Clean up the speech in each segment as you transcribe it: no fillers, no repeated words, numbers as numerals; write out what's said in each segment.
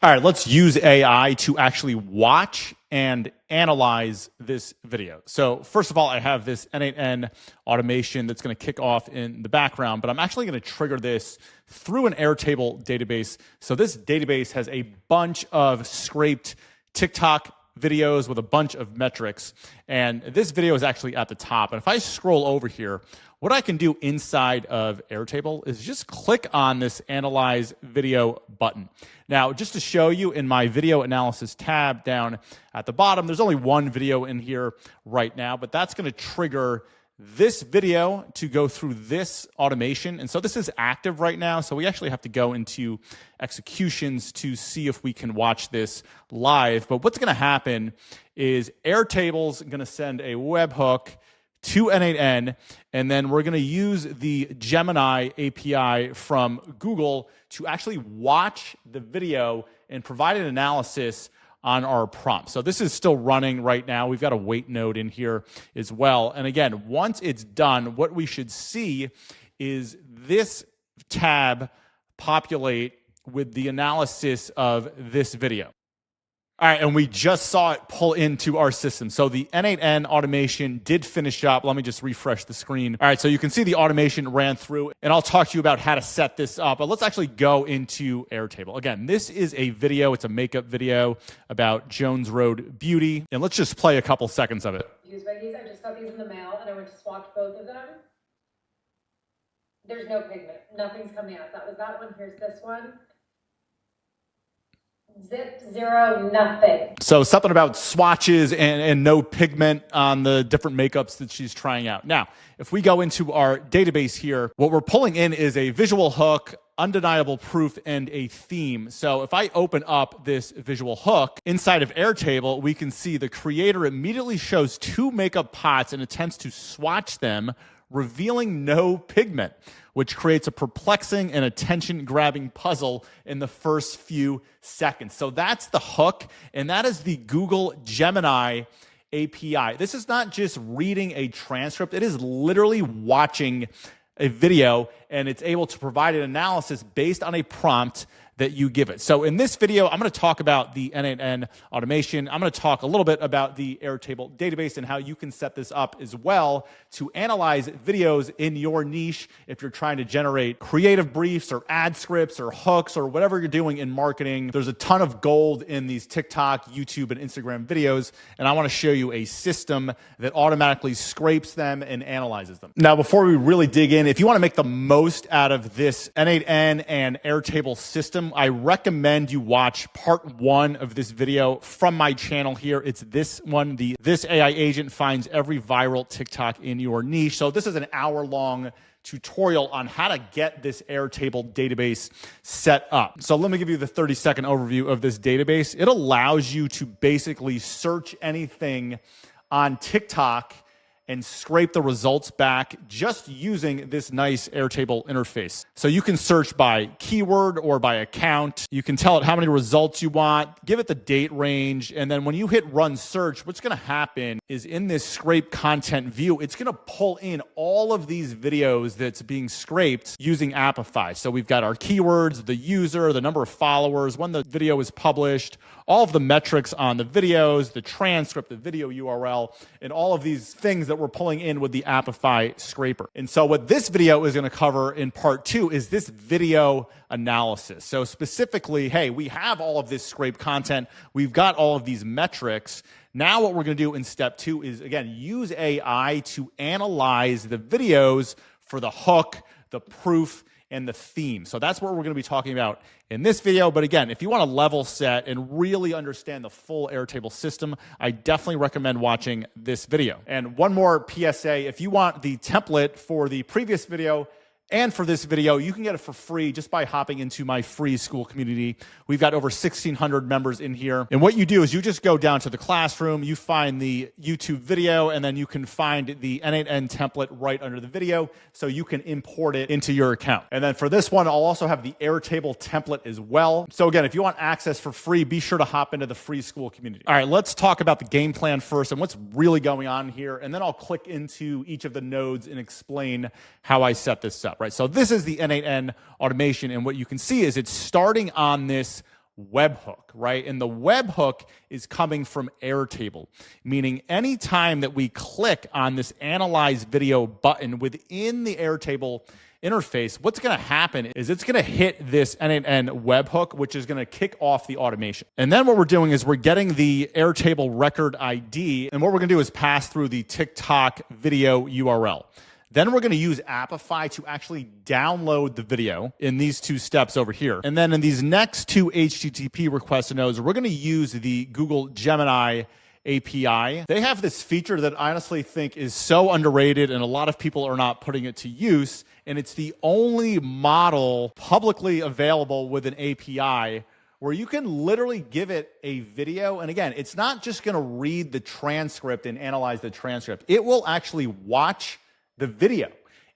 All right, let's use AI to actually watch and analyze this video. So first of all, I have this N8N automation that's going to kick off in the background, but I'm actually going to trigger this through an Airtable database. So this database has a bunch of scraped TikTok videos with a bunch of metrics, and this video is actually at the top. And if I scroll over here, what I can do inside of Airtable is just click on this Analyze Video button. Now, just to show you, in my Video Analysis tab down at the bottom, there's only one video in here right now, but that's going to trigger this video to go through this automation. And so this is active right now, so we actually have to go into executions to see if we can watch this live. But what's going to happen is Airtable's going to send a webhook to N8N, and then we're going to use the Gemini API from Google to actually watch the video and provide an analysis on our prompt. So this is still running right now. We've got a wait node in here as well. And again, once it's done, what we should see is this tab populate with the analysis of this video. All right, and we just saw it pull into our system. So the N8N automation did finish up. Let me just refresh the screen. All right, so you can see the automation ran through, and I'll talk to you about how to set this up. But let's actually go into Airtable. Again, this is a video. It's a makeup video about Jones Road Beauty. And let's just play a couple seconds of it. Use Reggies. I just got these in the mail, and I went to swatch both of them. There's no pigment. Nothing's coming out. That was that one. Here's this one. Zip, zero, nothing. So something about swatches and no pigment on the different makeups that she's trying out. Now, if we go into our database here, what we're pulling in is a visual hook, undeniable proof, and a theme. So if I open up this visual hook inside of Airtable, we can see the creator immediately shows two makeup pots and attempts to swatch them, revealing no pigment, which creates a perplexing and attention-grabbing puzzle in the first few seconds. So that's the hook, and that is the Google Gemini API. This is not just reading a transcript. It is literally watching a video, and it's able to provide an analysis based on a prompt that you give it. So in this video, I'm going to talk about the N8N automation. I'm going to talk a little bit about the Airtable database and how you can set this up as well to analyze videos in your niche if you're trying to generate creative briefs or ad scripts or hooks or whatever you're doing in marketing. There's a ton of gold in these TikTok, YouTube, and Instagram videos, and I want to show you a system that automatically scrapes them and analyzes them. Now, before we really dig in, if you want to make the most out of this N8N and Airtable system, I recommend you watch part 1 of this video from my channel here. It's this one, This AI Agent Finds Every Viral TikTok in Your Niche. So this is an hour-long tutorial on how to get this Airtable database set up. So let me give you the 30-second overview of this database. It allows you to basically search anything on TikTok and scrape the results back just using this nice Airtable interface. So you can search by keyword or by account. You can tell it how many results you want, give it the date range, and then when you hit run search, what's going to happen is in this scrape content view, it's going to pull in all of these videos that's being scraped using Apify. So we've got our keywords, the user, the number of followers, when the video is published, all of the metrics on the videos, the transcript, the video URL, and all of these things that we're pulling in with the Apify scraper. And so what this video is going to cover in part 2 is this video analysis. So specifically, hey, we have all of this scraped content. We've got all of these metrics. Now what we're going to do in step 2 is, again, use AI to analyze the videos for the hook, the proof, and the theme. So that's what we're going to be talking about in this video. But again, if you want to level set and really understand the full Airtable system, I definitely recommend watching this video. And one more PSA, if you want the template for the previous video and for this video, you can get it for free just by hopping into my free school community. We've got over 1,600 members in here. And what you do is you just go down to the classroom, you find the YouTube video, and then you can find the N8N template right under the video so you can import it into your account. And then for this one, I'll also have the Airtable template as well. So again, if you want access for free, be sure to hop into the free school community. All right, let's talk about the game plan first and what's really going on here. And then I'll click into each of the nodes and explain how I set this up. Right, so this is the N8N automation, and what you can see is it's starting on this webhook, right? And the webhook is coming from Airtable, meaning anytime that we click on this Analyze Video button within the Airtable interface, what's going to happen is it's going to hit this N8N webhook, which is going to kick off the automation. And then what we're doing is we're getting the Airtable record ID, and what we're going to do is pass through the TikTok video URL. Then we're going to use Apify to actually download the video in these two steps over here. And then in these next two HTTP request nodes, we're going to use the Google Gemini API. They have this feature that I honestly think is so underrated and a lot of people are not putting it to use. And it's the only model publicly available with an API where you can literally give it a video. And again, it's not just going to read the transcript and analyze the transcript. It will actually watch the video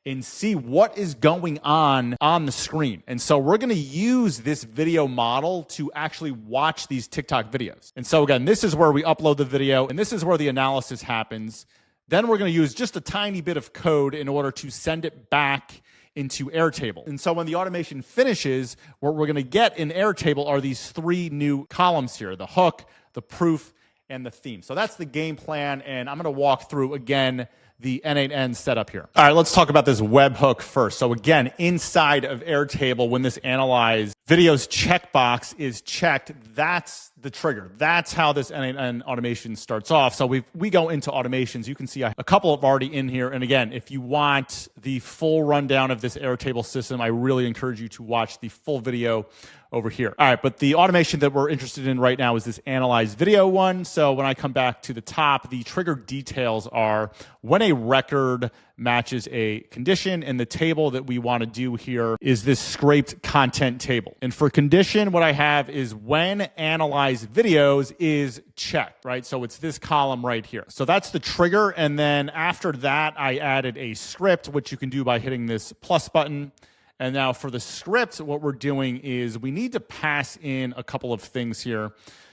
and see what is going on the screen. And so we're going to use this video model to actually watch these TikTok videos. And so again, this is where we upload the video and this is where the analysis happens. Then we're going to use just a tiny bit of code in order to send it back into Airtable. And so when the automation finishes, what we're going to get in Airtable are these three new columns here: the hook, the proof, and the theme. So that's the game plan. And I'm going to walk through again the N8N setup here. All right, let's talk about this webhook first. So again, inside of Airtable, when this analyze videos checkbox is checked, that's the trigger. That's how this N8N automation starts off. So we go into automations. You can see a couple of already in here. And again, if you want the full rundown of this Airtable system, I really encourage you to watch the full video over here. All right, but the automation that we're interested in right now is this analyze video one. So when I come back to the top, the trigger details are when a record matches a condition, and the table that we want to do here is this scraped content table. And for condition, what I have is when analyze videos is checked, right? So it's this column right here. So that's the trigger. And then after that, I added a script, which you can do by hitting this plus button. And now for the script, what we're doing is we need to pass in a couple of things here.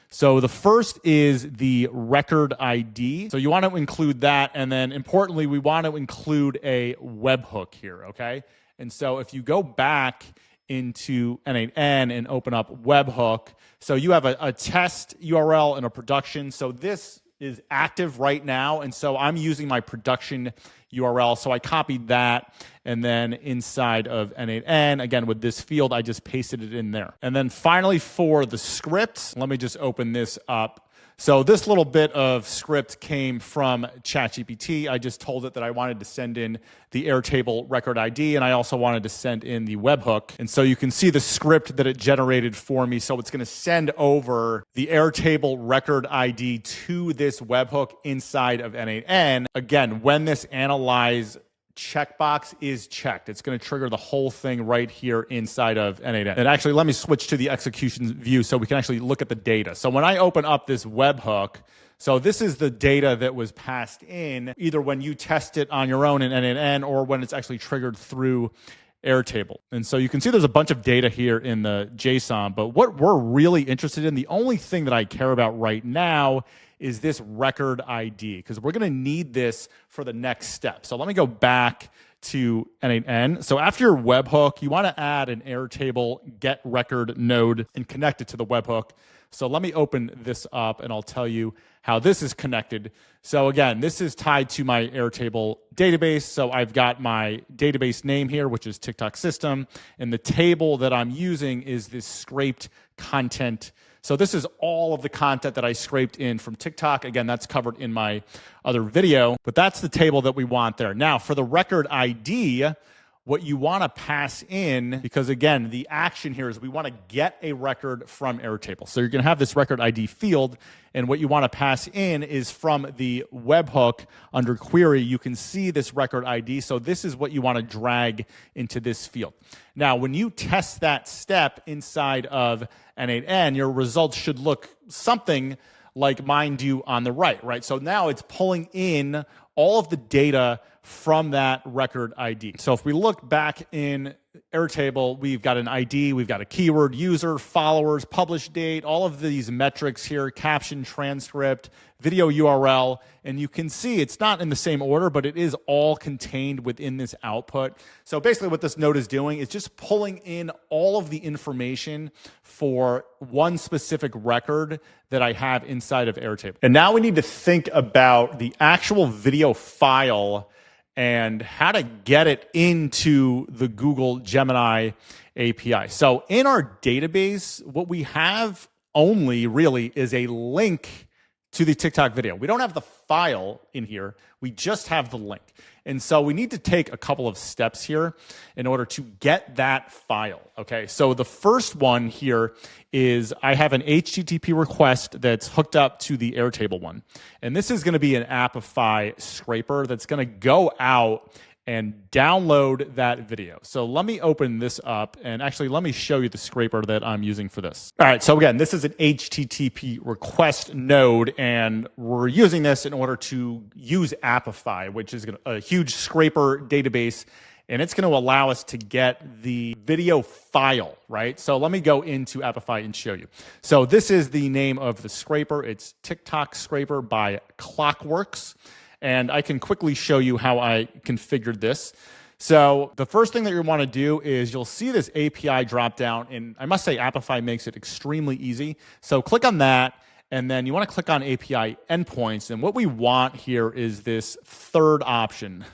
So the first is the record ID. So you want to include that. And then importantly, we want to include a webhook here, okay? And so if you go back into N8N and open up webhook, so you have a test URL and a production. So this is active right now. And so I'm using my production URL. So I copied that. And then inside of N8N, again, with this field, I just pasted it in there. And then finally for the script, let me just open this up. So this little bit of script came from ChatGPT. I just told it that I wanted to send in the Airtable record ID, and I also wanted to send in the webhook. And so you can see the script that it generated for me. So it's going to send over the Airtable record ID to this webhook inside of N8N. Again, when this analyze checkbox is checked, it's going to trigger the whole thing right here inside of N8N. And actually, let me switch to the execution view so we can actually look at the data. So when I open up this webhook, so this is the data that was passed in, either when you test it on your own in N8N or when it's actually triggered through Airtable. And so you can see there's a bunch of data here in the JSON, but what we're really interested in, the only thing that I care about right now is this record ID, because we're going to need this for the next step. So let me go back to N8N. So after your webhook, you want to add an Airtable get record node and connect it to the webhook. So let me open this up and I'll tell you how this is connected. So again, this is tied to my Airtable database. So I've got my database name here, which is TikTok system. And the table that I'm using is this scraped content. So this is all of the content that I scraped in from TikTok. Again, that's covered in my other video, but that's the table that we want there. Now for the record ID, what you want to pass in, because again, the action here is we want to get a record from Airtable. So you're going to have this record ID field, and what you want to pass in is from the webhook under query, you can see this record ID. So this is what you want to drag into this field. Now, when you test that step inside of N8N, your results should look something like mine do on the right? So now it's pulling in all of the data from that record ID. So if we look back in Airtable, we've got an ID, we've got a keyword, user, followers, publish date, all of these metrics here, caption, transcript, video URL, and you can see it's not in the same order, but it is all contained within this output. So basically what this node is doing is just pulling in all of the information for one specific record that I have inside of Airtable. And now we need to think about the actual video file and how to get it into the Google Gemini API. So in our database, what we have only really is a link to the TikTok video. We don't have the file in here. We just have the link. And so we need to take a couple of steps here in order to get that file. Okay, so the first one here is I have an HTTP request that's hooked up to the Airtable one. And this is going to be an Apify scraper that's going to go out and download that video. So let me open this up, and actually let me show you the scraper that I'm using for this. All right, so again, this is an HTTP request node, and we're using this in order to use Apify, which is a huge scraper database, and it's going to allow us to get the video file, right? So let me go into Apify and show you. So this is the name of the scraper. It's TikTok Scraper by Clockworks. And I can quickly show you how I configured this. So the first thing that you want to do is you'll see this API drop down, and I must say Apify makes it extremely easy. So click on that, and then you want to click on API endpoints. And what we want here is this third option.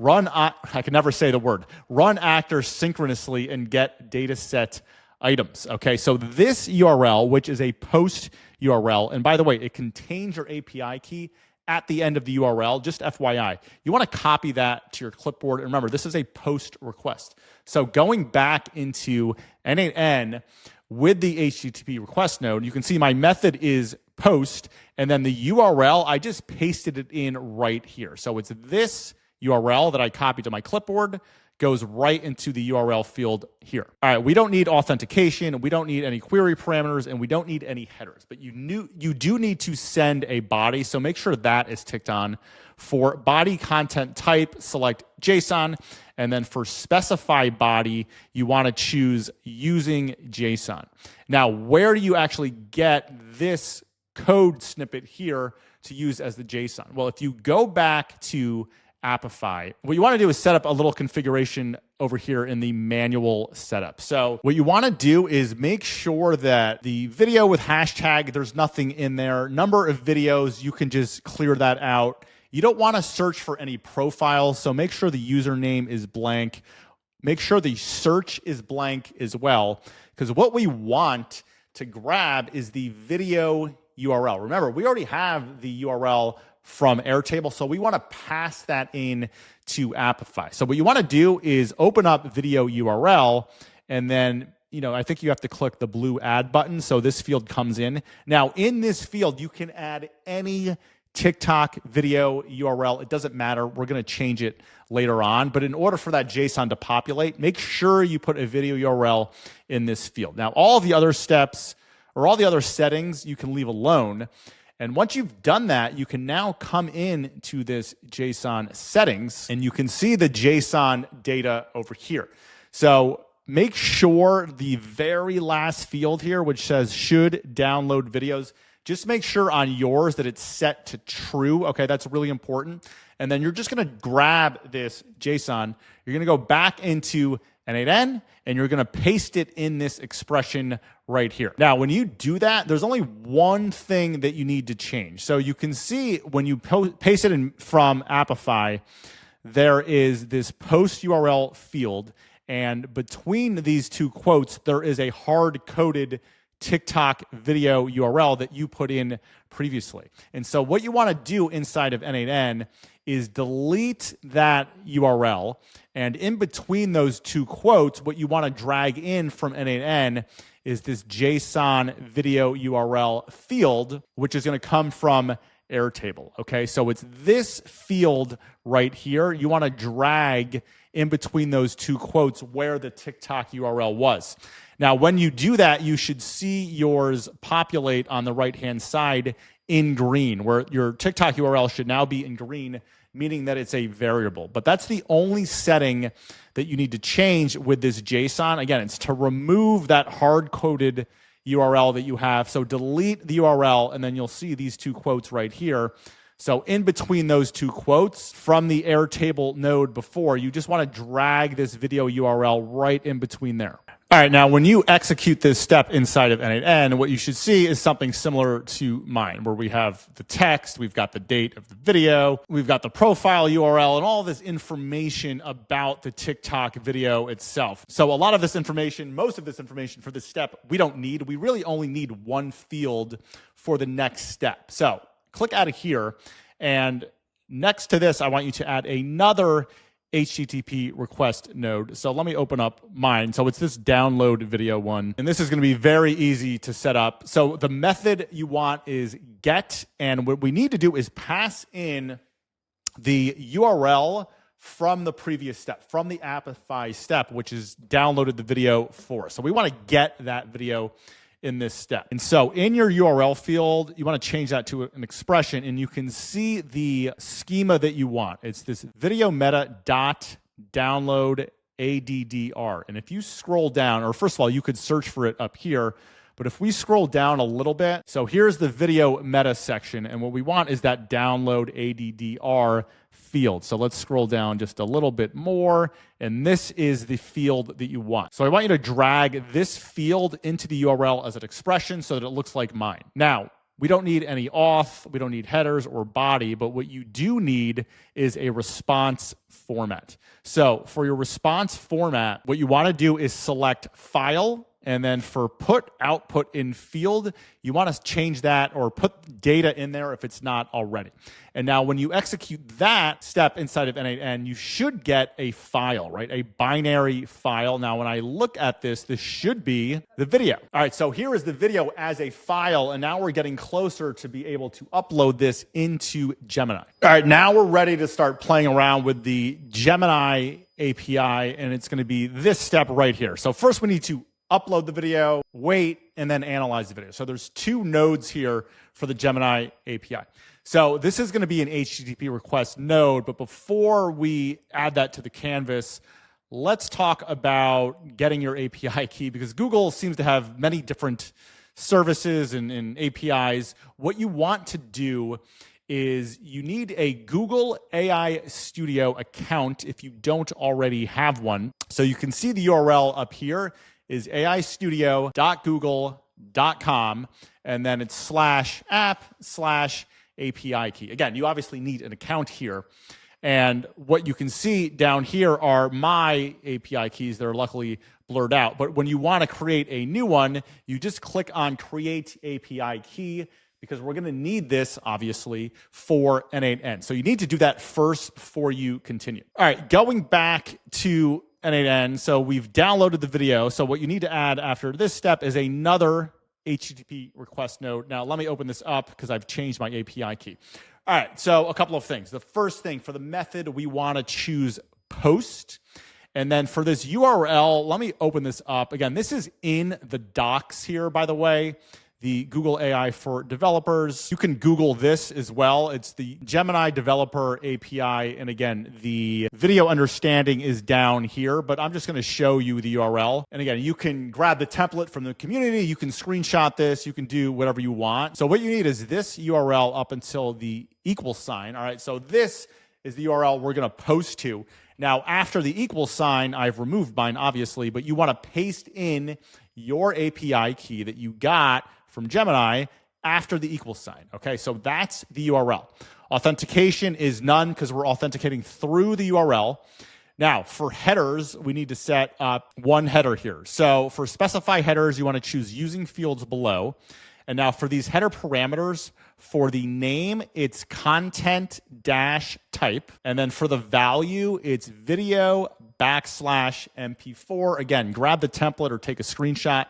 I can never say the word. Run actor synchronously and get data set items. Okay, so this URL, which is a post URL, and by the way, it contains your API key at the end of the URL, just FYI. You want to copy that to your clipboard. And remember, this is a post request. So going back into N8N with the HTTP request node, you can see my method is post, and then the URL, I just pasted it in right here. So it's this URL that I copied to my clipboard, goes right into the URL field here. All right, we don't need authentication, we don't need any query parameters, and we don't need any headers, but you do need to send a body, so make sure that is ticked on. For body content type, select JSON, and then for specify body, you want to choose using JSON. Now, where do you actually get this code snippet here to use as the JSON? Well, if you go back to Apify, what you want to do is set up a little configuration over here in the manual setup. So what you want to do is make sure that the video with hashtag, there's nothing in there. Number of videos, you can just clear that out. You don't want to search for any profiles, so make sure the username is blank. Make sure the search is blank as well, because what we want to grab is the video URL. Remember, we already have the URL from Airtable, so we want to pass that in to Apify. So what you want to do is open up video URL, and then I think you have to click the blue add button, so this field comes in. Now, in this field, you can add any TikTok video URL. It doesn't matter. We're going to change it later on, but in order for that JSON to populate, make sure you put a video URL in this field. Now, all the other steps or all the other settings you can leave alone. And once you've done that, you can now come in to this JSON settings, and you can see the JSON data over here. So make sure the very last field here, which says should download videos, just make sure on yours that it's set to true. Okay, that's really important. And then you're just going to grab this JSON. You're going to go back into N8N, and you're going to paste it in this expression right here. Now, when you do that, there's only one thing that you need to change. So you can see when you paste it in from Apify, there is this post URL field, and between these two quotes, there is a hard-coded TikTok video URL that you put in previously. And so what you want to do inside of N8N is delete that URL, and in between those two quotes, what you want to drag in from N8N is this JSON video URL field, which is going to come from Airtable. Okay, so it's this field right here. You want to drag in between those two quotes where the TikTok URL was. Now, when you do that, you should see yours populate on the right-hand side in green, where your TikTok URL should now be in green meaning that it's a variable. But that's the only setting that you need to change with this JSON. Again, it's to remove that hard-coded URL that you have. So delete the URL, and then you'll see these two quotes right here. So in between those two quotes from the Airtable node before, you just want to drag this video URL right in between there. All right, now when you execute this step inside of N8N, what you should see is something similar to mine, where we have the text, we've got the date of the video, we've got the profile URL, and all this information about the TikTok video itself. So a lot of this information, most of this information for this step, we don't need. We really only need one field for the next step. So click out of here, and next to this, I want you to add another HTTP request node. So let me open up mine. So it's this download video one, and this is going to be very easy to set up. So the method you want is get, and what we need to do is pass in the URL from the previous step, from the Apify step, which is downloaded the video for us. So we want to get that video in this step. And so in your URL field, you want to change that to an expression, and you can see the schema that you want. It's this video meta dot download ADDR. And if you scroll down, or first of all, you could search for it up here, but if we scroll down a little bit, so here's the video meta section, and what we want is that download ADDR field. So let's scroll down just a little bit more, and this is the field that you want. So I want you to drag this field into the URL as an expression so that it looks like mine. Now, we don't need any auth, we don't need headers or body, but what you do need is a response format. So for your response format, what you want to do is select file, and then for put output in field, you want to change that or put data in there if it's not already. And now when you execute that step inside of N8N, you should get a file, right? A binary file. Now, when I look at this, this should be the video. All right, so here is the video as a file, and now we're getting closer to be able to upload this into Gemini. All right, now we're ready to start playing around with the Gemini API, and it's going to be this step right here. So first we need to upload the video, wait, and then analyze the video. So there's two nodes here for the Gemini API. So this is going to be an HTTP request node, but before we add that to the canvas, let's talk about getting your API key, because Google seems to have many different services and APIs. What you want to do is you need a Google AI Studio account if you don't already have one. So you can see the URL up here is aistudio.google.com, and then it's /app/API key. Again, you obviously need an account here. And what you can see down here are my API keys that are luckily blurred out. But when you want to create a new one, you just click on Create API Key, because we're going to need this, obviously, for N8N. So you need to do that first before you continue. All right, going back to N8N, so we've downloaded the video. So what you need to add after this step is another HTTP request node. Now, let me open this up because I've changed my API key. All right, so a couple of things. The first thing, for the method, we want to choose post. And then for this URL, let me open this up. Again, this is in the docs here, by the way, the Google AI for developers. You can Google this as well. It's the Gemini Developer API. And again, the video understanding is down here, but I'm just going to show you the URL. And again, you can grab the template from the community. You can screenshot this. You can do whatever you want. So what you need is this URL up until the equal sign. All right, so this is the URL we're going to post to. Now, after the equal sign, I've removed mine, obviously, but you want to paste in your API key that you got from Gemini after the equal sign. Okay, so that's the URL. Authentication is none because we're authenticating through the URL. Now, for headers, we need to set up one header here. So for specify headers, you want to choose using fields below. And now for these header parameters, for the name, it's content-type. And then for the value, it's video/MP4. Again, grab the template or take a screenshot.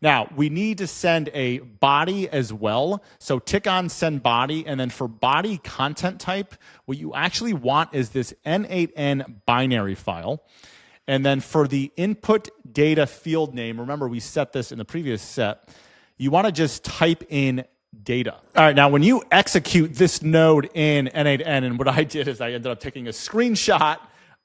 Now, we need to send a body as well. So tick on send body. And then for body content type, what you actually want is this N8N binary file. And then for the input data field name, remember we set this in the previous set, you want to just type in data. All right, now when you execute this node in N8N, and what I did is I ended up taking a screenshot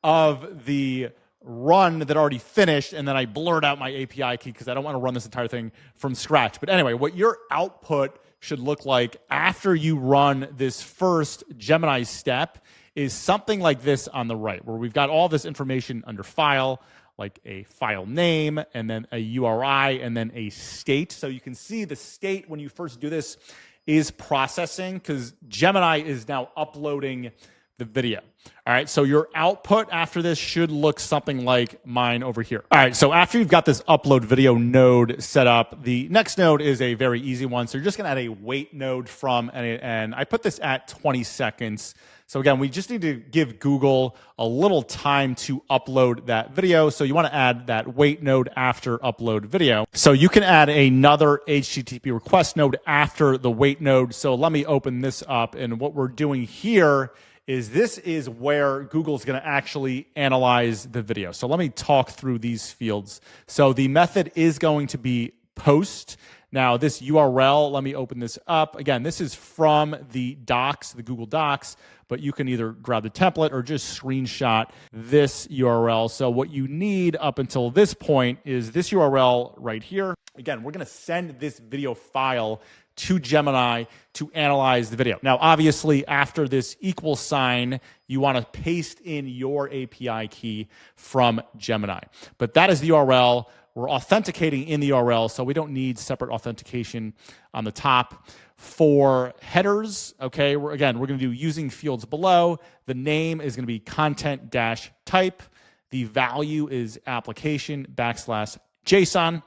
of the run that already finished, and then I blurred out my API key because I don't want to run this entire thing from scratch. But anyway, what your output should look like after you run this first Gemini step is something like this on the right, where we've got all this information under file, like a file name, and then a URI, and then a state. So you can see the state when you first do this is processing, because Gemini is now uploading the video. All right, so your output after this should look something like mine over here. All right, so after you've got this upload video node set up, the next node is a very easy one. So you're just gonna add a wait node from N8N. I put this at 20 seconds. So again, we just need to give Google a little time to upload that video. So you want to add that wait node after upload video. So you can add another HTTP request node after the wait node. So let me open this up. And what we're doing here is this is where Google's going to actually analyze the video. So let me talk through these fields. So the method is going to be post. Now this URL, let me open this up. Again, this is from the docs, the Google Docs, but you can either grab the template or just screenshot this URL. So what you need up until this point is this URL right here. Again, we're gonna send this video file to Gemini to analyze the video. Now, obviously, after this equal sign, you want to paste in your API key from Gemini. But that is the URL. We're authenticating in the URL, so we don't need separate authentication on the top. For headers, okay, we're going to do using fields below. The name is going to be content-type. The value is application/JSON.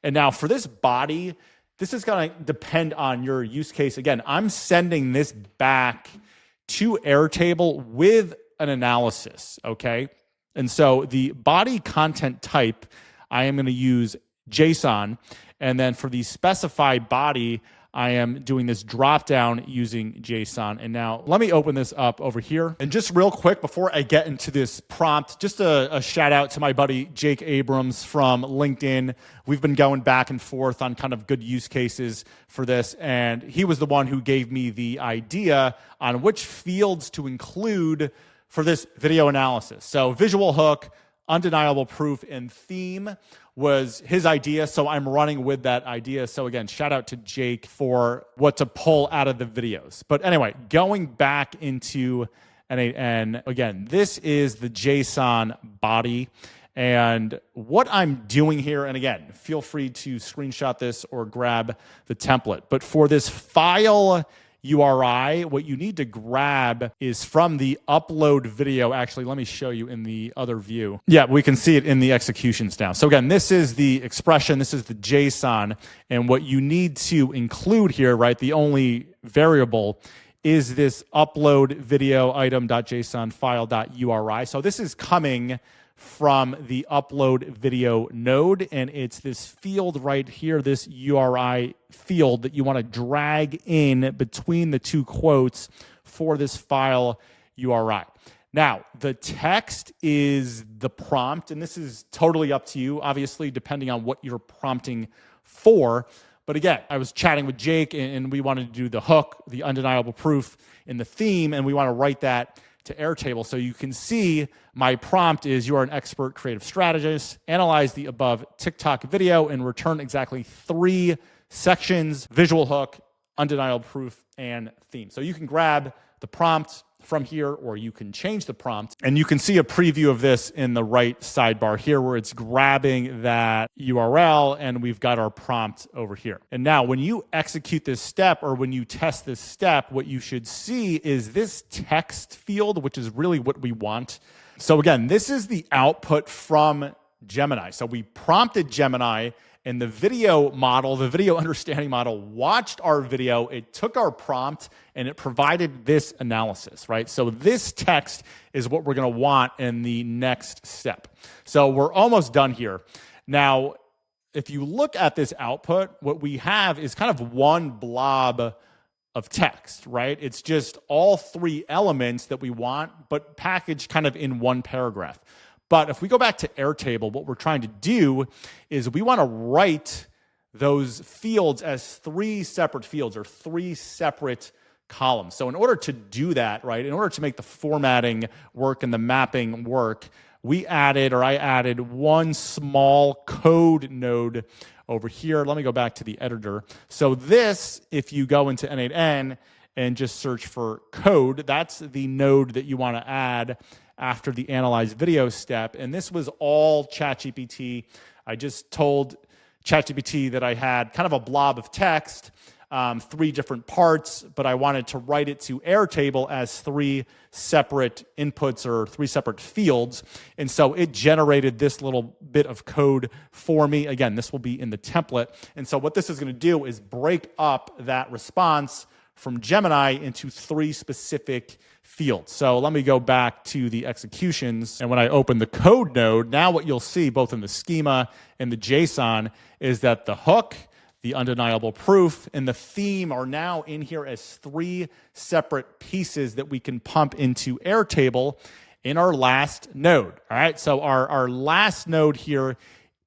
And now for this body, this is going to depend on your use case. Again, I'm sending this back to Airtable with an analysis, okay? And so the body content type, I am going to use JSON. And then for the specified body, I am doing this drop down using JSON. And now let me open this up over here. And just real quick, before I get into this prompt, just a shout out to my buddy, Jake Abrams from LinkedIn. We've been going back and forth on kind of good use cases for this. And he was the one who gave me the idea on which fields to include for this video analysis. So visual hook, undeniable proof, and theme was his idea, so I'm running with that idea. So again, shout out to Jake for what to pull out of the videos. But anyway, going back into N8N, again, this is the JSON body. And what I'm doing here, and again, feel free to screenshot this or grab the template. But for this file URI, what you need to grab is from the upload video. Actually, let me show you in the other view. Yeah, we can see it in the executions now. So again, this is the expression, this is the JSON, and what you need to include here, right, the only variable is this upload video item.json file.uri. So this is coming from the upload video node, and it's this field right here, this URI field that you want to drag in between the two quotes for this file URI. Now, the text is the prompt, and this is totally up to you, obviously, depending on what you're prompting for. But again, I was chatting with Jake, and we wanted to do the hook, the undeniable proof, and the theme, and we want to write that to Airtable. So you can see my prompt is, you are an expert creative strategist, analyze the above TikTok video and return exactly 3 sections, visual hook, undeniable proof, and theme. So you can grab the prompt from here, or you can change the prompt. And you can see a preview of this in the right sidebar here, where it's grabbing that URL and we've got our prompt over here. And now when you execute this step, or when you test this step, what you should see is this text field, which is really what we want. So again, this is the output from Gemini. So we prompted Gemini, and the video model, the video understanding model, watched our video, it took our prompt, and it provided this analysis, right? So this text is what we're gonna want in the next step. So we're almost done here. Now, if you look at this output, what we have is kind of one blob of text, right? It's just all 3 elements that we want, but packaged kind of in one paragraph. But if we go back to Airtable, what we're trying to do is we want to write those fields as 3 separate fields or 3 separate columns. So in order to do that, right, in order to make the formatting work and the mapping work, I added one small code node over here. Let me go back to the editor. So this, if you go into N8N and just search for code, that's the node that you want to add after the analyze video step. And this was all ChatGPT. I just told ChatGPT that I had kind of a blob of text, 3 different parts, but I wanted to write it to Airtable as 3 separate inputs or 3 separate fields. And so it generated this little bit of code for me. Again, this will be in the template. And so what this is going to do is break up that response from Gemini into 3 specific fields. So let me go back to the executions. And when I open the code node, now what you'll see both in the schema and the JSON is that the hook, the undeniable proof, and the theme are now in here as 3 separate pieces that we can pump into Airtable in our last node. All right, so our last node here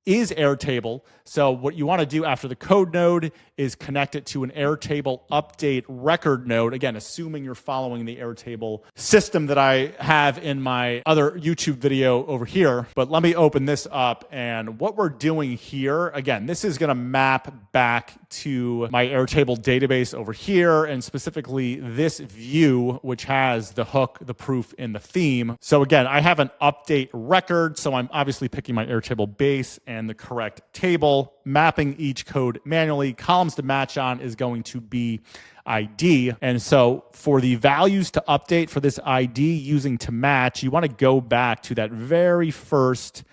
is Airtable. So what you want to do after the code node is connect it to an Airtable update record node. Again, assuming you're following the Airtable system that I have in my other YouTube video over here. But let me open this up. And what we're doing here, again, this is going to map back to my Airtable database over here, and specifically this view, which has the hook, the proof, and the theme. So again, I have an update record. So I'm obviously picking my Airtable base and the correct table, mapping each code manually. Columns to match on is going to be ID. And so for the values to update for this ID using to match, you want to go back to that very first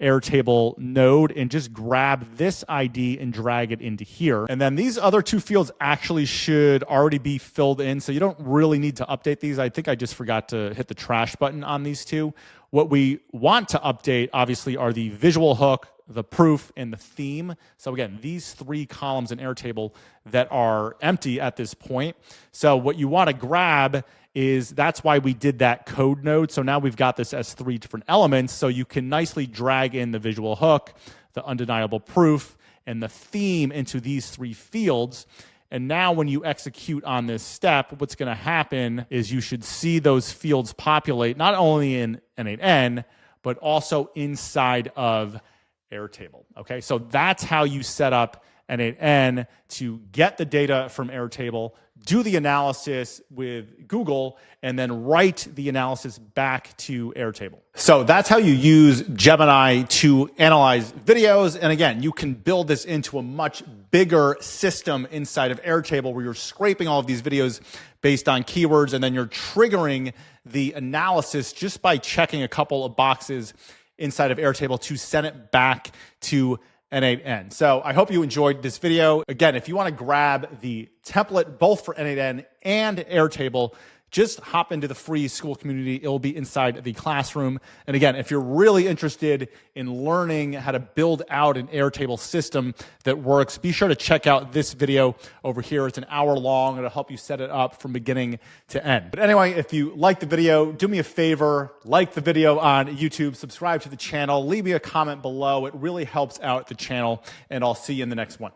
Airtable node and just grab this ID and drag it into here. And then these other 2 fields actually should already be filled in, so you don't really need to update these. I think I just forgot to hit the trash button on these 2. What we want to update, obviously, are the visual hook, the proof, and the theme. So again, these 3 columns in Airtable that are empty at this point. So what you want to grab is, that's why we did that code node. So now we've got this as 3 different elements. So you can nicely drag in the visual hook, the undeniable proof, and the theme into these 3 fields. And now when you execute on this step, what's going to happen is you should see those fields populate not only in N8N, but also inside of Airtable. Okay, so that's how you set up N8N to get the data from Airtable, do the analysis with Google, and then write the analysis back to Airtable. So that's how you use Gemini to analyze videos. And again, you can build this into a much bigger system inside of Airtable where you're scraping all of these videos based on keywords, and then you're triggering the analysis just by checking a couple of boxes inside of Airtable to send it back to N8N. So I hope you enjoyed this video. Again, if you want to grab the template both for N8N and Airtable, just hop into the free school community. It will be inside the classroom. And again, if you're really interested in learning how to build out an Airtable system that works, be sure to check out this video over here. It's an hour long. It'll help you set it up from beginning to end. But anyway, if you like the video, do me a favor, like the video on YouTube, subscribe to the channel, leave me a comment below. It really helps out the channel, and I'll see you in the next one.